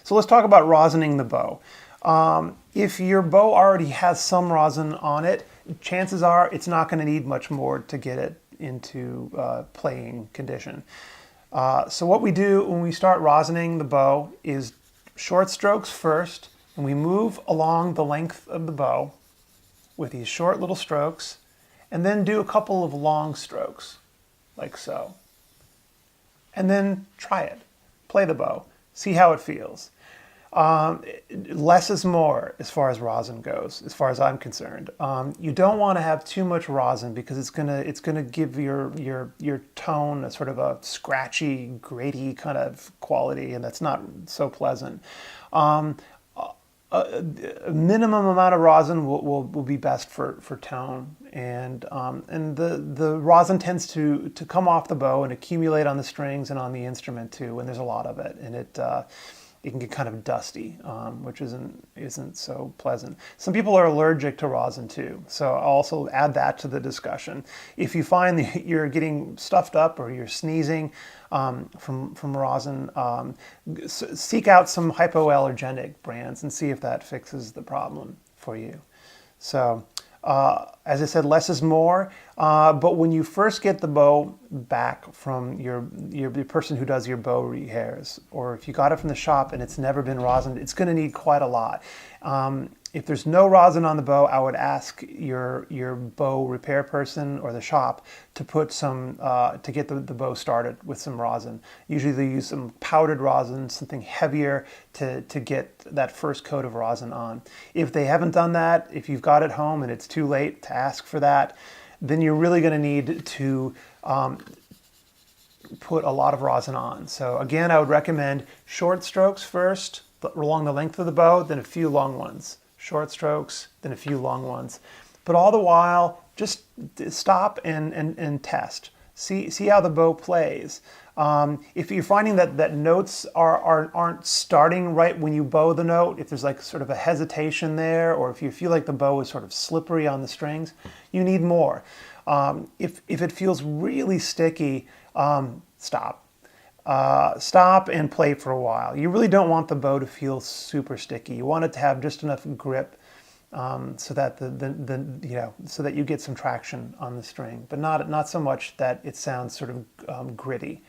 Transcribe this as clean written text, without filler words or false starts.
So let's talk about rosining the bow. If your bow already has some rosin on it, chances are it's not going to need much more to get it into playing condition. So what we do when we start rosining the bow is short strokes first, and we move along the length of the bow with these short little strokes, and then do a couple of long strokes, like so. And then try it. Play the bow. See how it feels. Less is more as far as rosin goes, as far as I'm concerned. You don't want to have too much rosin because it's gonna give your tone a sort of a scratchy, graty kind of quality, and that's not so pleasant. A minimum amount of rosin will be best for tone, and the rosin tends to come off the bow and accumulate on the strings and on the instrument too when there's a lot of it, and it can get kind of dusty, which isn't so pleasant. Some people are allergic to rosin too, so I'll also add that to the discussion. If you find that you're getting stuffed up or you're sneezing from rosin, seek out some hypoallergenic brands and see if that fixes the problem for you. So, as I said, less is more, but when you first get the bow back from the person who does your bow repairs, or if you got it from the shop and it's never been rosined, it's going to need quite a lot. If there's no rosin on the bow, I would ask your bow repair person or the shop to put some, to get the bow started with some rosin. Usually they use some powdered rosin, something heavier to get that first coat of rosin on. If they haven't done that, if you've got it home and it's too late to ask for that, then you're really going to need to put a lot of rosin on. So again, I would recommend short strokes first along the length of the bow, then a few long ones. Short strokes, then a few long ones. But all the while, just stop and test. See how the bow plays. If you're finding that notes aren't starting right when you bow the note, if there's like sort of a hesitation there, or if you feel like the bow is sort of slippery on the strings, you need more. If it feels really sticky, stop. Stop and play for a while. You really don't want the bow to feel super sticky. You want it to have just enough grip so that so that you get some traction on the string, but not so much that it sounds sort of gritty.